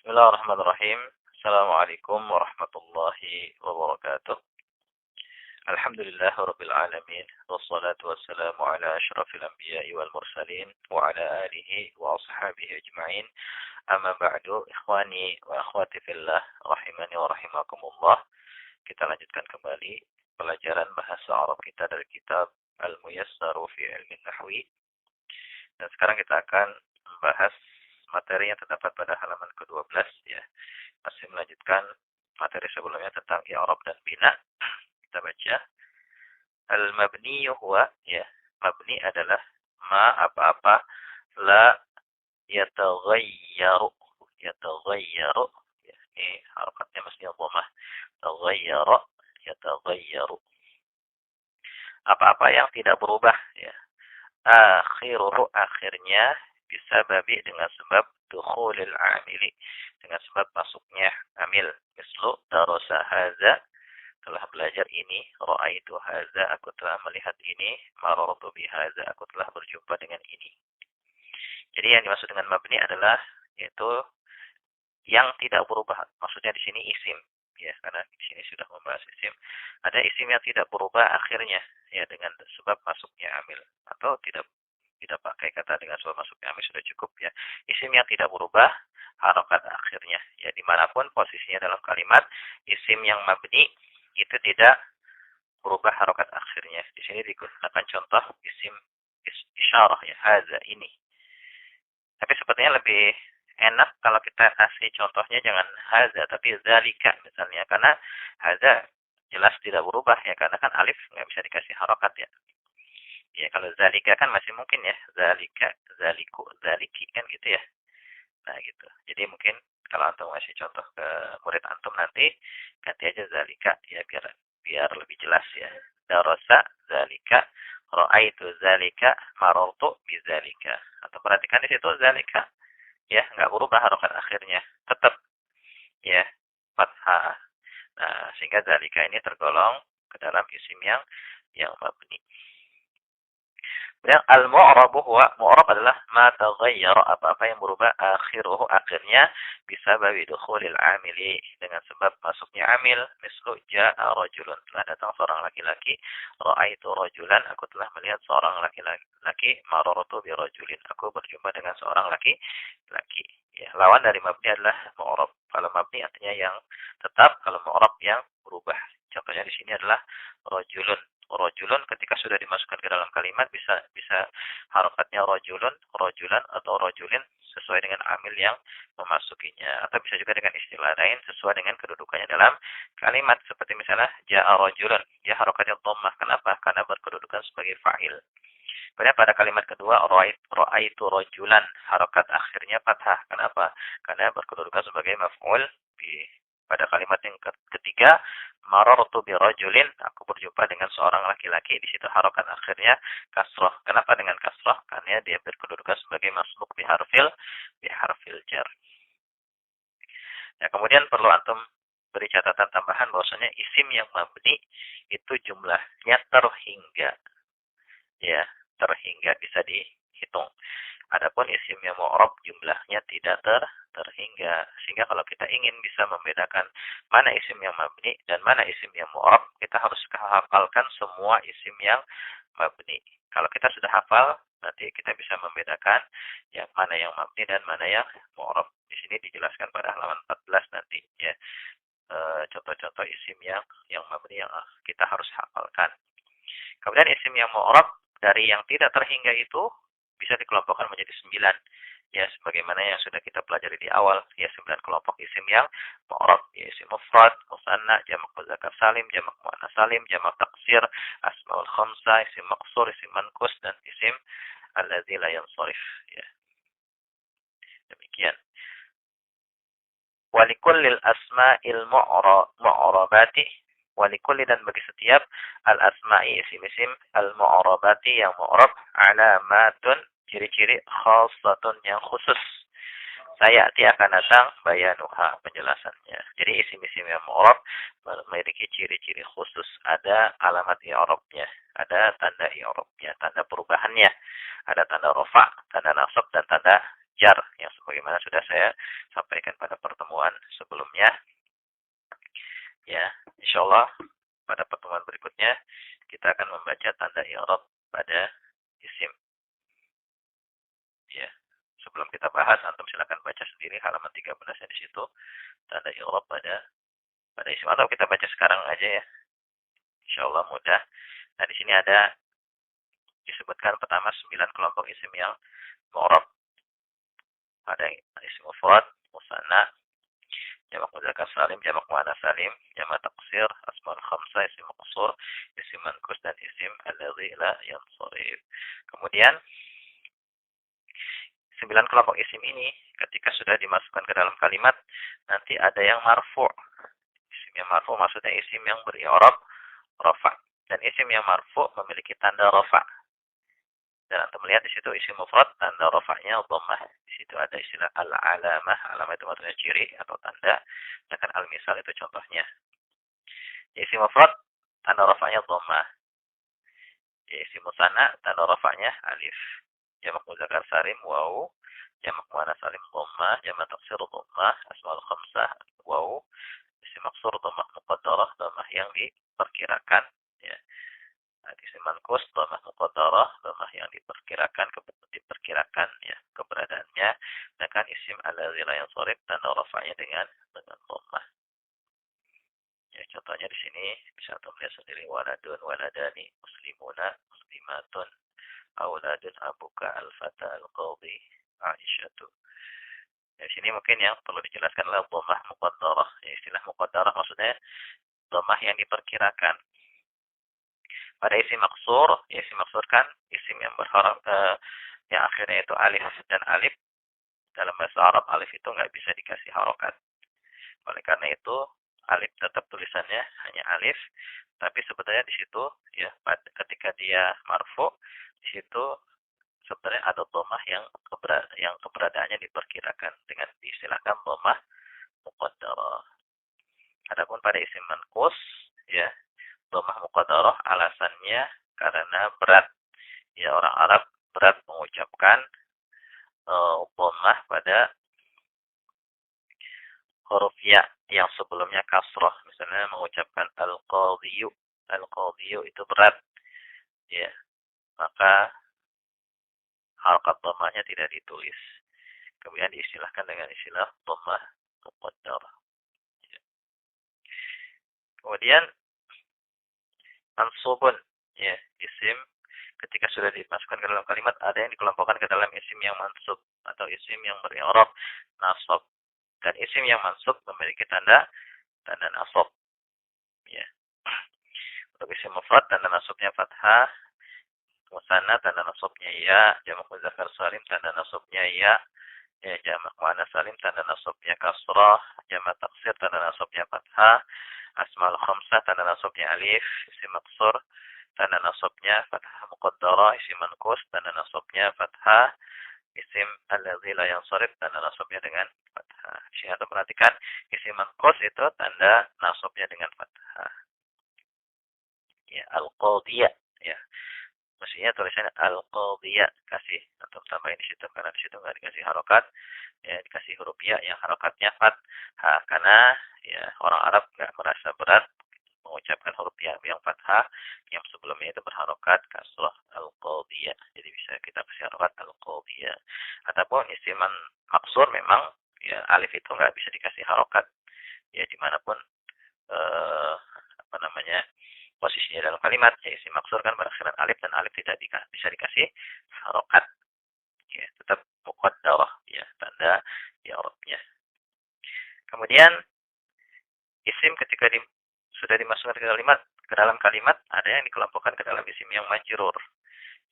Bismillahirrahmanirrahim. Assalamualaikum warahmatullahi wabarakatuh. Alhamdulillahirabbil alamin wassalatu wassalamu ala asyrafil anbiya'i wal mursalin wa ala alihi wa ashabihi ajma'in. Amma ba'du, ikhwani wa akhwati fillah rahimani wa rahimakumullah. Kita lanjutkan kembali pelajaran bahasa Arab kita dari kitab Al-Muyassaru fi Ilmi Nahwi. Dan sekarang kita akan membahas materi yang terdapat pada halaman ke-12 ya. Masih melanjutkan materi sebelumnya tentang i'rab dan bina. Kita baca. Al-mabni huwa ya. Mabni adalah ma apa-apa la yataghayyaru. Yataghayyaru. Ya, ini harokatnya mestinya dhammah. Taghayyara, yataghayyaru. Apa-apa yang tidak berubah ya. Akhiruhu akhirnya bisa babi dengan sebab dukhulil amili, dengan sebab masuknya amil. Mislu darasa haza, telah belajar ini. Ra'aitu haza, aku telah melihat ini. Marartu bihaza, aku telah berjumpa dengan ini. Jadi yang dimaksud dengan mabni adalah yaitu yang tidak berubah. Maksudnya di sini isim ya, karena di sini sudah membahas isim. Ada isim yang tidak berubah akhirnya ya dengan sebab masuknya amil, atau tidak pakai kata dengan sebab masuknya amil sudah cukup ya. Isim yang tidak berubah harokat akhirnya ya, dimanapun posisinya dalam kalimat, isim yang mabni itu tidak berubah harokat akhirnya. Di sini digunakan contoh isim isyarah ya, haza ini. Tapi sepertinya lebih enak kalau kita kasih contohnya jangan haza tapi zalika misalnya, karena haza jelas tidak berubah ya, karena kan alif nggak bisa dikasih harokat ya. Ya kalau zalika kan masih mungkin ya, zalika, zaliku, zaliki kan gitu ya. Nah gitu. Jadi mungkin kalau antum ngasih contoh ke murid antum nanti ganti aja zalika ya, biar lebih jelas ya. Darasa zalika, ra'aitu zalika, marartu bizalika. Atau perhatikan di situ zalika ya, nggak berubah harokat akhirnya, tetap ya fathah. Nah, sehingga zalika ini tergolong ke dalam isim yang mabni. Kemudian al-mu'rabu huwa, mu'rab adalah ma taghayyara, apa-apa yang berubah akhiruhu akhirnya bisa babi dukhulil amili, dengan sebab masuknya amil. Mislu ja'a rajulun, telah datang seorang laki-laki. Ra'aitu rajulan, aku telah melihat seorang laki-laki. Marartu bi rajulin, aku berjumpa dengan seorang laki-laki. Ya, lawan dari mabni adalah mu'rab. Kalau mabni artinya yang tetap, kalau mu'rab yang berubah. Contohnya di sini adalah rajulun. Rajulun ketika sudah dimasukkan ke dalam kalimat bisa harokatnya rajulun, rajulan, atau rajulin sesuai dengan amil yang memasukinya, atau bisa juga dengan istilah lain sesuai dengan kedudukannya dalam kalimat. Seperti misalnya ja'a rajulun, dia harokatnya dhammah. Kenapa? Karena berkedudukan sebagai fa'il. Kemudian pada kalimat kedua ra'aitu rajulan, harokat akhirnya fathah. Kenapa? Karena berkedudukan sebagai maf'ul bi. Pada kalimat yang ketiga, marartu bi rajulin, aku berjumpa dengan seorang laki-laki. Di situ harokat akhirnya kasrah. Kenapa dengan kasrah? Karena dia berkedudukan sebagai masbuk bi harfil jar. Ya, kemudian perlu antum beri catatan tambahan bahwasanya isim yang mabni itu jumlahnya terhingga. Ya, terhingga bisa dihitung. Adapun isim yang mu'rab jumlahnya tidak terhingga. Sehingga kalau kita ingin bisa membedakan mana isim yang mabni dan mana isim yang mu'rab, kita harus hafalkan semua isim yang mabni. Kalau kita sudah hafal, nanti kita bisa membedakan yang mana yang mabni dan mana yang mu'rab. Di sini dijelaskan pada halaman 14 nanti ya. Contoh-contoh isim yang mabni yang kita harus hafalkan. Kemudian isim yang mu'rab dari yang tidak terhingga itu bisa dikelompokkan menjadi 9. Ya, sebagaimana yang sudah kita pelajari di awal, ya 9 kelompok isim yang mu'rab, ya isim mufrad, musanna, jamak muzakkar salim, jamak muannas salim, jamak taksir, asmaul khamsah, isim maqsur, isim manqus, dan isim alladzi la yansharif. Ya. Demikian. Walikullil asma'il mu'rabati, walikulli, dan bagi setiap al-asma'i isim-isim al-mu'rabati yang mu'rab, alamatun, ciri-ciri khassatun yang khusus. Saya akan datang bayanuha, penjelasannya. Jadi isim-isim yang mu'rab memiliki ciri-ciri khusus. Ada alamat i'rabnya, ada tanda i'rabnya, tanda perubahannya. Ada tanda rafa, tanda nasab, dan tanda jar yang sebagaimana sudah saya sampaikan pada pertemuan sebelumnya. Ya, insyaallah pada pertemuan berikutnya kita akan membaca tanda i'rab pada isim. Ya. Sebelum kita bahas, antum silakan baca sendiri halaman 13-nya di situ tanda i'rab pada isim, atau kita baca sekarang aja ya. Insyaallah mudah. Nah, di sini ada disebutkan pertama 9 kelompok isim yang mu'rab. Ada isim mufrad, musanna, jamak mudzakkar salim, jamak muannas salim, jamak taksir, asmaul khamsah, isim maqsur, isim manqus dan isim alladzi la yansharif. Kemudian 9 kelompok isim ini ketika sudah dimasukkan ke dalam kalimat nanti ada yang marfu'. Isim yang marfu' maksudnya isim yang beri'rab rafa', dan isim yang marfu' memiliki tanda rafa'. Dan antum melihat di situ isim mufrad tanda rafa'nya dhammah. Di situ ada istilah al-alamah. Alamah itu maksudnya ciri atau tanda. Sedangkan al-misal itu contohnya. Isim mufrad tanda rafa'nya dhammah. Isim musanna tanda rafa'nya alif. Jamak mudzakkar salim waw. Jamak muannas salim dhammah. Jamak taksir dhammah. Asmaul khamsah waw. Isim maqsur dhammah muqaddarah, dhammah yang diperkirakan, ya. Isim manqus dhammah muqaddarah, dhammah yang diperkirakan ya keberadaannya. Sedangkan isim alladzi la yansharif tanda rafa'nya dengan dhammah. Ya, contohnya di sini bisa antum lihat sendiri, waladun waladani, muslimuna muslimatun, auladun abuka al-fata al-qadhi aisyatu. Ya, di sini mungkin yang perlu dijelaskan adalah dhammah muqaddarah. Ya, istilah muqaddarah maksudnya dhammah yang diperkirakan. Pada isim maksur, ya isim maksur kan isim yang berharap yang akhirnya itu alif, dan alif dalam bahasa Arab alif itu nggak bisa dikasih harokat. Oleh karena itu alif tetap tulisannya hanya alif, tapi sebetulnya di situ ya ketika dia marfu, di situ sebenarnya ada dhammah yang keberadaannya diperkirakan dengan diistilahkan dhammah muqaddarah. Adapun pada isim manqus, ya dhammah muqaddarah alasannya karena berat. Ya, orang Arab berat mengucapkan dhammah pada huruf ya yang sebelumnya kasrah. Misalnya mengucapkan al-qadhiyu. Al-qadhiyu itu berat. Ya, maka harakat dhammahnya tidak ditulis. Kemudian diistilahkan dengan istilah dhammah muqaddarah. Ya. Kemudian mansubun, ya, isim ketika sudah dimasukkan ke dalam kalimat ada yang dikelompokkan ke dalam isim yang mansub atau isim yang beri'rab nasab. Dan isim yang mansub memiliki tanda nasab. Ya. Untuk isim mufrad tanda nasabnya fathah, musanna tanda nasabnya ya, jamak mudzakkar salim tanda nasabnya ya, jamak muannas salim tanda nasabnya kasrah, jamak taksir tanda nasabnya fathah, asmaul khamsah tanda nasabnya alif, isim maqsur tanda nasabnya fathah muqaddarah, isim manqus tanda nasabnya fathah, isim alladzi la yansharif tanda nasabnya dengan fathah. Sini Anda perhatikan isim manqus itu tanda nasabnya dengan fathah. Ya, al-qadhiyah, ya. Mestinya tulisannya al-qadhiyah, kasih atau tambahin di situ karena di situ enggak dikasih harokat, ya dikasih huruf ya yang harokatnya fathah karena ya orang Arab enggak merasa berat mengucapkan huruf ya yang fathah yang sebelumnya itu berharokat kasrah al-qadhiyah. Jadi bisa kita kasih harokat al-qadhiyah. Ataupun isim maksur memang ya alif itu enggak bisa dikasih harokat. Ya dimanapun apa namanya posisinya dalam kalimat, ya isim maksur kan berakhiran alif dan alif tidak bisa dikasih harokat. Ya, tetap muqaddarah ya tanda i'rabnya. Kemudian isim ketika sudah dimasukkan ke dalam kalimat ada yang dikelompokkan ke dalam isim yang majrur.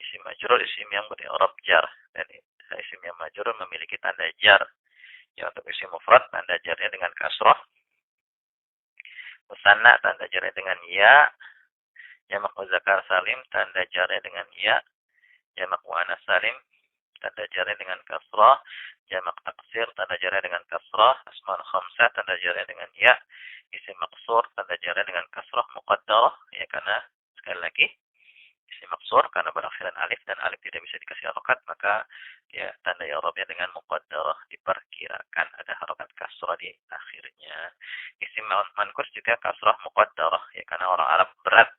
Isim majrur isim yang beri'rab jar, dan isim yang majrur memiliki tanda jar. Ya, untuk isim mufrad tanda jarnya dengan kasrah, musanna tanda jarnya dengan ya, jamak mudzakkar salim tanda jarnya dengan ya, jamak muannas salim tanda jarnya dengan kasrah, jamak taksir tanda jarnya dengan kasrah, asmaul khamsah tanda jarnya dengan ya, isim maqsur tanda jarnya dengan kasrah muqaddarah, ya karena sekali lagi isim maksur karena berakhiran alif dan alif tidak bisa dikasih harokat, maka ya tanda i'rabnya dengan muqaddarah, diperkirakan ada harokat kasrah di akhirnya. Isim manqus juga kasrah muqaddarah ya, karena orang Arab berat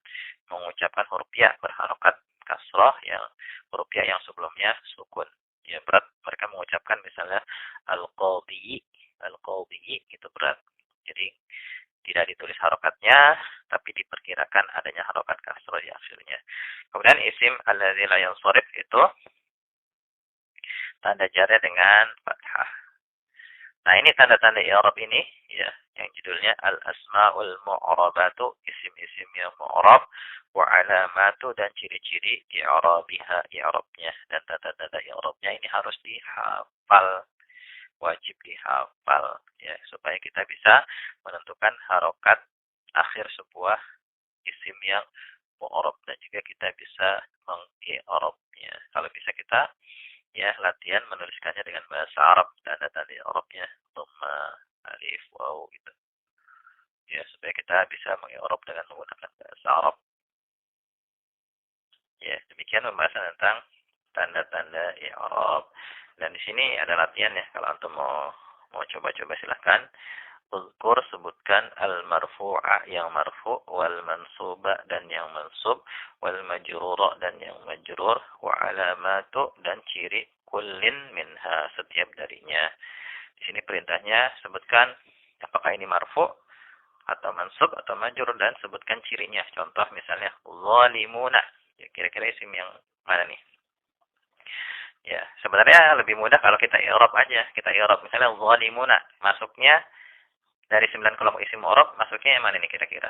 mengucapkan huruf ya berharokat kasrah yang huruf ya yang sebelumnya sukun. Ya berat mereka mengucapkan misalnya al-qadhi, al-qadhi itu berat. Jadi tidak ditulis harokatnya, tapi diperkirakan adanya harokat kasrah di akhirnya. Kemudian isim alladzi la yansharif itu tanda jarnya dengan fathah. Nah, ini tanda-tanda i'rab ini ya, yang judulnya al-asmaul mu'rabatu, isim-isim yang mu'rab, wa alamatu dan ciri-ciri i'rabiha, i'rabnya, dan tanda-tanda i'rabnya ini harus dihafal, wajib dihafal ya, supaya kita bisa menentukan harokat akhir sebuah isim yang mu'rab, dan juga kita bisa meng-i'rabnya. Kalau bisa kita ya latihan menuliskannya dengan bahasa Arab, tanda-tanda i'rabnya dhamma, alif, waw gitu. Ya, supaya kita bisa meng-i'rab dengan menggunakan bahasa Arab. Ya, demikian pembahasan tentang tanda-tanda i'rab. Dan di sini ada latihan ya, kalau antum mau coba-coba silahkan. Uzkur, sebutkan al-marfu'a yang marfu', wal mansuba dan yang mansub, wal majrura dan yang majrur, wa alamatu dan ciri kullin minha, setiap darinya. Di sini perintahnya sebutkan apakah ini marfu' atau mansub atau majrur, dan sebutkan cirinya. Contoh misalnya zalimuna. Ya, kira-kira isim yang mana nih? Ya, sebenarnya lebih mudah kalau kita i'rab aja. Kita i'rab misalnya zalimuna, masuknya dari 9 kelompok isim mu'rab, masuknya yang mana nih kira-kira?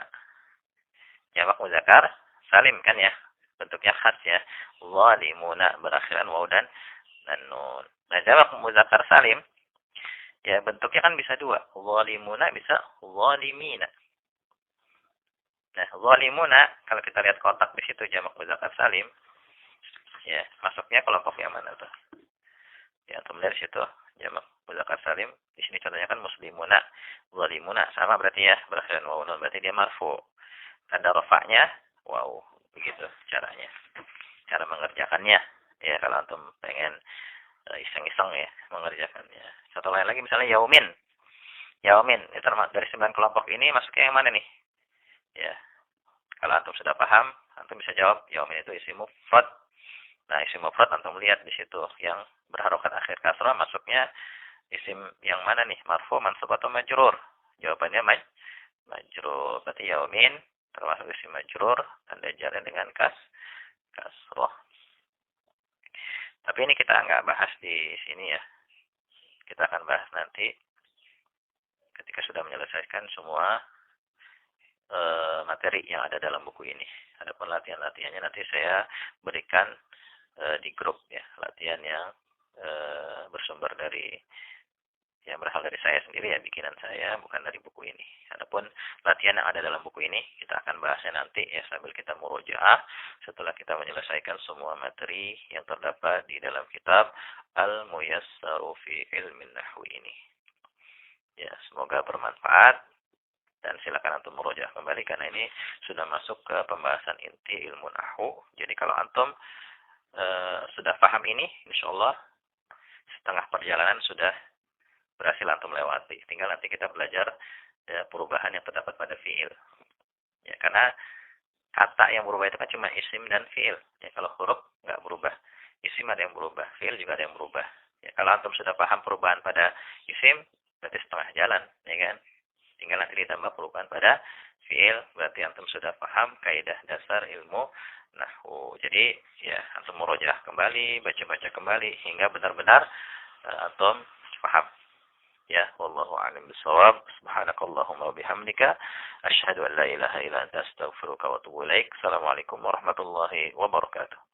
Jamak muzakkar salim kan ya? Bentuknya khas ya. Zalimuna berakhiran waw dan nun. Nah, jamak muzakkar salim ya bentuknya kan bisa dua. Zalimuna bisa zalimina. Nah, zalimuna kalau kita lihat kotak di situ jamak muzakkar salim ya, masuknya kelompok yang mana tuh? Ya, untuk melihat situ jamak muzakkar salim. Di sini contohnya kan muslimuna, zalimuna, sama berarti ya, berakhiran waw nun, berarti dia marfu. Tanda rafa'nya waw, begitu caranya. Cara mengerjakannya. Ya, kalau antum pengen iseng-iseng ya mengerjakannya. Contoh lain lagi misalnya yaumin. Yaumin, itu dari 9 kelompok ini masuknya yang mana nih? Ya. Kalau antum sudah paham, antum bisa jawab yaumin itu isim mufrad. Nah, isim mufrad antum lihat di situ yang berharokat akhir kasrah masuknya isim yang mana nih? Marfu, mansub atau majrur? Jawabannya majrur. Berarti yaumin termasuk isim majrur, tanda jarnya dengan kasrah. Tapi ini kita nggak bahas di sini ya. Kita akan bahas nanti ketika sudah menyelesaikan semua materi yang ada dalam buku ini. Adapun latihan-latihannya nanti saya berikan di grup ya, latihan yang bersumber dari yang berasal dari saya sendiri ya, bikinan saya, bukan dari buku ini. Adapun latihan yang ada dalam buku ini kita akan bahasnya nanti ya, sambil kita murojaah setelah kita menyelesaikan semua materi yang terdapat di dalam kitab Al-Muyassaru fi Ilmin Nahwi ini. Ya, semoga bermanfaat dan silakan antum murojaah kembali karena ini sudah masuk ke pembahasan inti ilmu nahwu. Jadi kalau antum sudah paham ini, insyaallah setengah perjalanan sudah berhasil antum lewati. Tinggal nanti kita belajar ya, perubahan yang terdapat pada fiil. Ya, karena kata yang berubah itu kan cuma isim dan fiil. Ya, kalau huruf nggak berubah. Isim ada yang berubah, fiil juga ada yang berubah. Ya, kalau antum sudah paham perubahan pada isim, berarti setengah jalan, ya kan? Tinggal nanti ditambah perubahan pada fiil, berarti antum sudah paham kaidah dasar ilmu nahwu. Jadi, ya, antum murojaah kembali, baca-baca kembali hingga benar-benar antum paham. Ya, wallahu a'lam bishawab. Subhanakallahumma wa bihamdika asyhadu an la ilaha illa anta astaghfiruka wa atubu ilaik. Assalamualaikum warahmatullahi wabarakatuh.